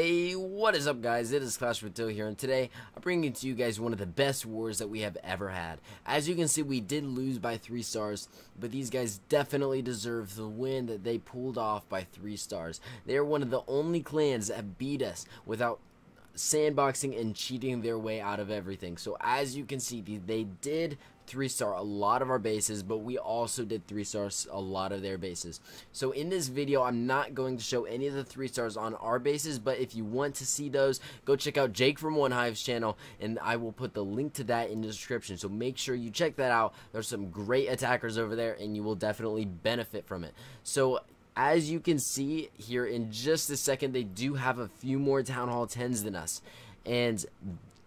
Hey, what is up guys? It is ClashWithDill here, and today I'm bringing to you guys one of the best wars that we have ever had. As you can see, we did lose by 3 stars, but these guys definitely deserve the win that they pulled off by 3 stars. They are one of the only clans that have beat us without sandboxing and cheating their way out of everything. So as you can see, they did 3-star a lot of our bases, but we also did 3-star a lot of their bases. So in this video, I'm not going to show any of the 3-stars on our bases, but if you want to see those, go check out Jake from OneHive's channel, and I will put the link to that in the description. So make sure you check that out. There's some great attackers over there, and you will definitely benefit from it. So as you can see here in just a second, they do have a few more Town Hall 10s than us, and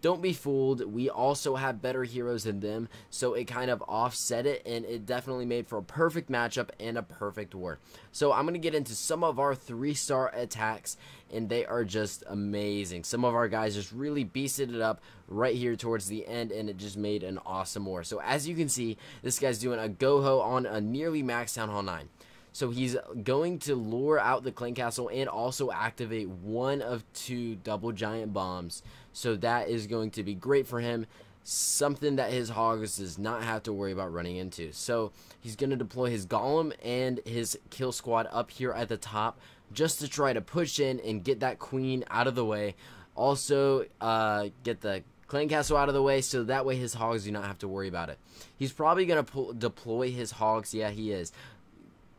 don't be fooled, we also have better heroes than them, so it kind of offset it, and it definitely made for a perfect matchup and a perfect war. So I'm going to get into some of our 3-star attacks, and they are just amazing. Some of our guys just really beasted it up right here towards the end, and it just made an awesome war. So as you can see, this guy's doing a go-ho on a nearly max Town Hall 9. So he's going to lure out the clan castle and also activate one of 2 double giant bombs. So that is going to be great for him. Something that his hogs does not have to worry about running into. So he's going to deploy his golem and his kill squad up here at the top just to try to push in and get that queen out of the way. Also get the clan castle out of the way, so that way his hogs do not have to worry about it. He's probably going to deploy his hogs. Yeah, he is.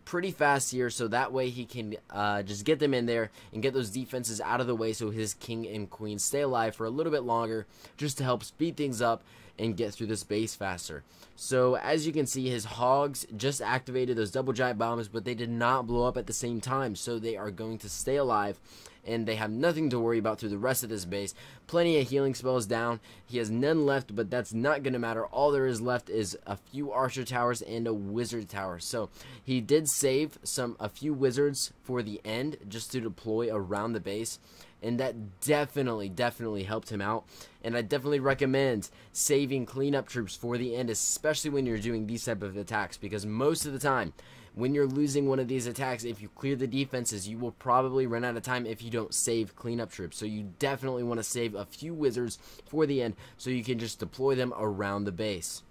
Pretty fast here, so that way he can just get them in there and get those defenses out of the way so his king and queen stay alive for a little bit longer, just to help speed things up and get through this base faster. So as you can see, his hogs just activated those double giant bombs, but they did not blow up at the same time, so they are going to stay alive, and they have nothing to worry about through the rest of this base. Plenty of healing spells down. He has none left, but that's not going to matter. All there is left is a few archer towers and a wizard tower. So he did save a few wizards for the end just to deploy around the base, and that definitely helped him out. And I definitely recommend saving cleanup troops for the end, especially when you're doing these type of attacks, because most of the time when you're losing one of these attacks, if you clear the defenses, you will probably run out of time if you don't save cleanup troops. So you definitely want to save a few wizards for the end so you can just deploy them around the base.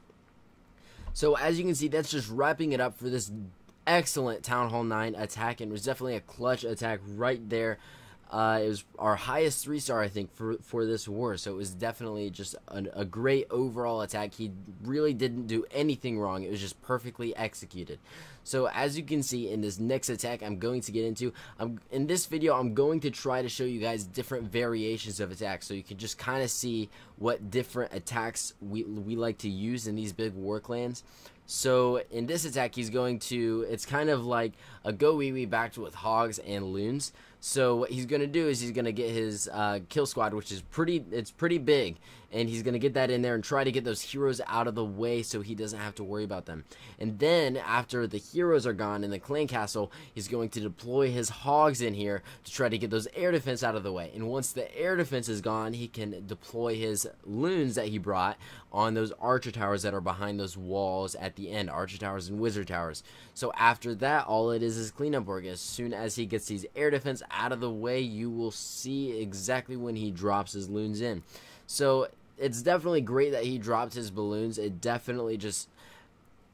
So as you can see, that's just wrapping it up for this excellent Town Hall 9 attack, and it was definitely a clutch attack right there. It was our highest 3-star, I think, for this war, so it was definitely just a great overall attack. He really didn't do anything wrong. It was just perfectly executed. So as you can see in this next attack I'm going to get into, in this video I'm going to try to show you guys different variations of attacks, so you can just kind of see what different attacks we like to use in these big war clans. So in this attack, he's going to, it's kind of like a go wee wee backed with hogs and loons. So what he's going to do is he's going to get his kill squad, which is pretty big, and he's going to get that in there and try to get those heroes out of the way so he doesn't have to worry about them. And then after the heroes are gone in the clan castle, he's going to deploy his hogs in here to try to get those air defense out of the way. And once the air defense is gone, he can deploy his loons that he brought on those archer towers that are behind those walls at the end, archer towers and wizard towers. So after that, all it is cleanup work. As soon as he gets these air defense out of the way, you will see exactly when he drops his loons in. So it's definitely great that he dropped his balloons. It definitely just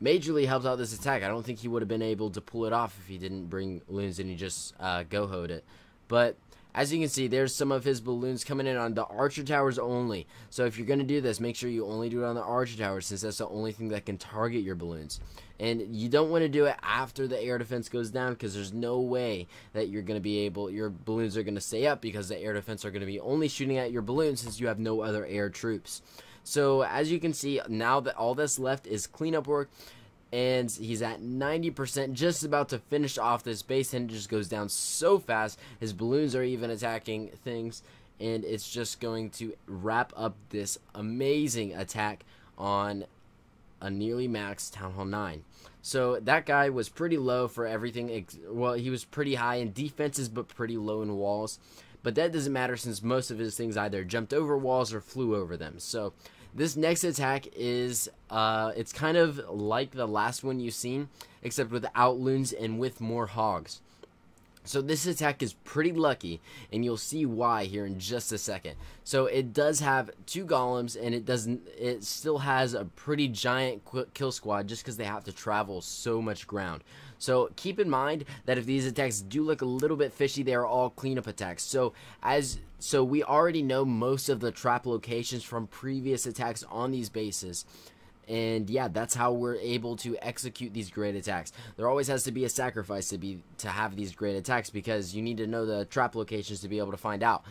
majorly helped out this attack. I don't think he would have been able to pull it off if he didn't bring balloons and he just go-hoed it. But as you can see, there's some of his balloons coming in on the archer towers only. So if you're going to do this, make sure you only do it on the archer towers, since that's the only thing that can target your balloons. And you don't want to do it after the air defense goes down, because there's no way that you're going to be able, your balloons are going to stay up, because the air defense are going to be only shooting at your balloons since you have no other air troops. So as you can see, now that all that's left is cleanup work, and he's at 90%, just about to finish off this base, and it just goes down so fast. His balloons are even attacking things, and it's just going to wrap up this amazing attack on a nearly max Town Hall 9. So that guy was pretty low for everything. Well, he was pretty high in defenses but pretty low in walls. But that doesn't matter, since most of his things either jumped over walls or flew over them. So this next attack is, it's kind of like the last one you've seen, except without loons and with more hogs. So this attack is pretty lucky, and you'll see why here in just a second. So it does have 2 golems, and it still has a pretty giant kill squad just because they have to travel so much ground. So keep in mind that if these attacks do look a little bit fishy, they are all cleanup attacks. So we already know most of the trap locations from previous attacks on these bases. And yeah, that's how we're able to execute these great attacks. There always has to be a sacrifice to have these great attacks, because you need to know the trap locations to be able to find out,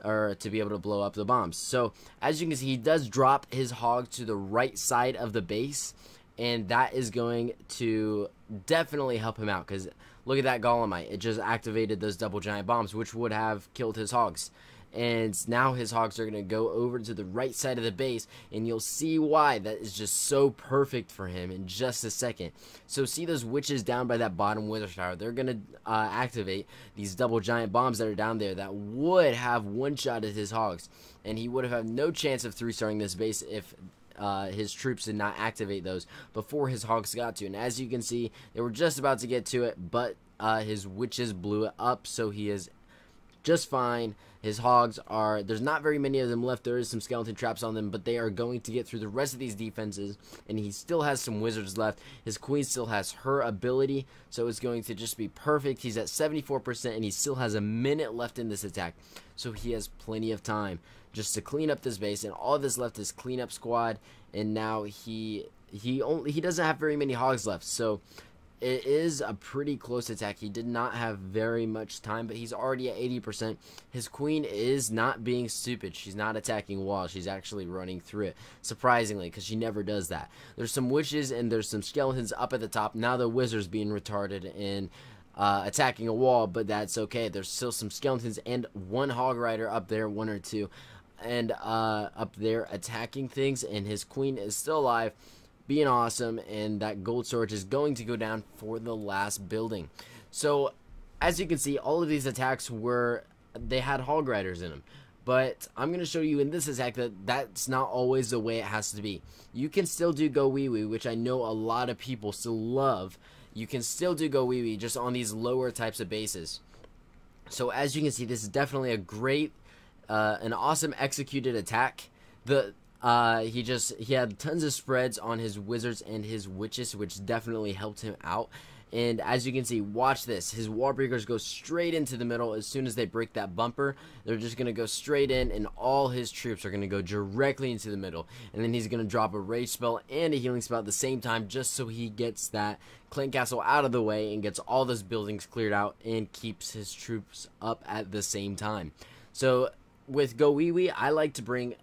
or to be able to blow up the bombs. So as you can see, he does drop his hog to the right side of the base, and that is going to definitely help him out, because look at that Golemite. It just activated those double giant bombs, which would have killed his hogs. And now his hogs are going to go over to the right side of the base, and you'll see why that is just so perfect for him in just a second. So see those witches down by that bottom wither tower? They're going to activate these double giant bombs that are down there that would have one-shotted his hogs, and he would have had no chance of 3-starring this base if his troops did not activate those before his hogs got to. And as you can see, they were just about to get to it, but his witches blew it up, so he is just fine. His hogs are, there's not very many of them left. There is some skeleton traps on them, but they are going to get through the rest of these defenses, and he still has some wizards left. His queen still has her ability, so it's going to just be perfect. He's at 74%, and he still has a minute left in this attack, so he has plenty of time just to clean up this base, and all that's left is cleanup squad. And now he doesn't have very many hogs left, so it is a pretty close attack. He did not have very much time, but he's already at 80%. His queen is not being stupid. She's not attacking walls. She's actually running through it, surprisingly, because she never does that. There's some witches and there's some skeletons up at the top. Now the wizard's being retarded and attacking a wall, but that's okay. There's still some skeletons and 1 hog rider up there, 1 or 2, and up there attacking things, and his queen is still alive, being awesome, and that gold storage is going to go down for the last building. So as you can see, all of these attacks they had hog riders in them, but I'm going to show you in this attack that that's not always the way it has to be. You can still do go wee wee, which I know a lot of people still love. You can still do go wee wee just on these lower types of bases. So as you can see, this is definitely a great an awesome executed attack. He had tons of spreads on his wizards and his witches, which definitely helped him out. And as you can see, watch this. His wall breakers go straight into the middle. As soon as they break that bumper, they're just going to go straight in, and all his troops are going to go directly into the middle. And then he's going to drop a rage spell and a healing spell at the same time, just so he gets that clan castle out of the way and gets all those buildings cleared out and keeps his troops up at the same time. So with Go Wee Wee, I like to bring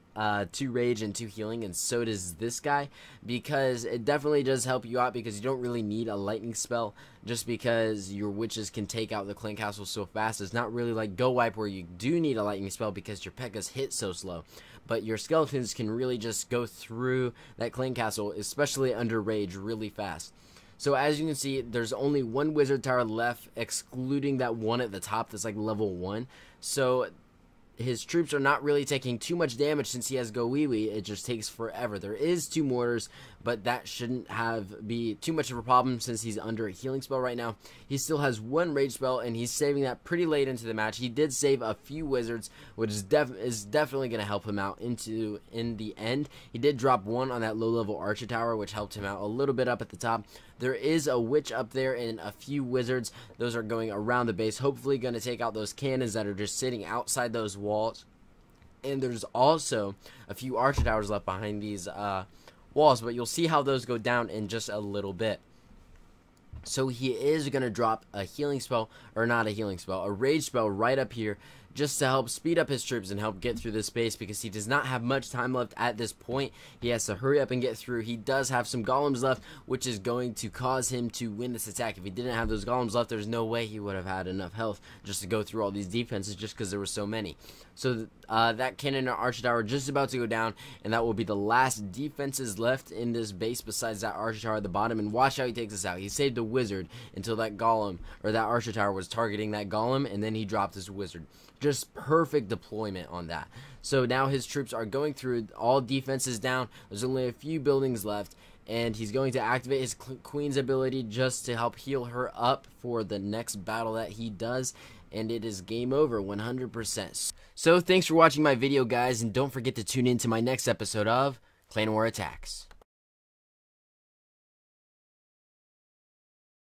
2 rage and 2 healing, and so does this guy, because it definitely does help you out, because you don't really need a lightning spell, just because your witches can take out the clan castle so fast. It's not really like Go Wipe, where you do need a lightning spell because your P.E.K.K.A.s hit so slow, but your skeletons can really just go through that clan castle, especially under rage, really fast. So as you can see, there's only 1 wizard tower left, excluding that one at the top that's like level 1. So his troops are not really taking too much damage since he has Go Wee Wee. It just takes forever. There is 2 mortars, but that shouldn't be too much of a problem since he's under a healing spell right now. He still has 1 rage spell, and he's saving that pretty late into the match. He did save a few wizards, which is definitely going to help him out in the end. He did drop 1 on that low-level archer tower, which helped him out a little bit up at the top. There is a witch up there and a few wizards. Those are going around the base, hopefully going to take out those cannons that are just sitting outside those walls. And there's also a few archer towers left behind these walls, but you'll see how those go down in just a little bit. So he is going to drop a healing spell, or not a healing spell, a rage spell right up here, just to help speed up his troops and help get through this space, because he does not have much time left at this point. He has to hurry up and get through. He does have some golems left, which is going to cause him to win this attack. If he didn't have those golems left, there's no way he would have had enough health just to go through all these defenses, just because there were so many. So that cannon and archer tower just about to go down, and that will be the last defenses left in this base besides that archer tower at the bottom. And watch how he takes this out. He saved a wizard until that golem, or that archer tower, was targeting that golem, and then he dropped his wizard. Just perfect deployment on that. So now his troops are going through, all defenses down, there's only a few buildings left, and he's going to activate his queen's ability just to help heal her up for the next battle that he does, and it is game over 100%. So thanks for watching my video, guys, and don't forget to tune in to my next episode of Clan War Attacks.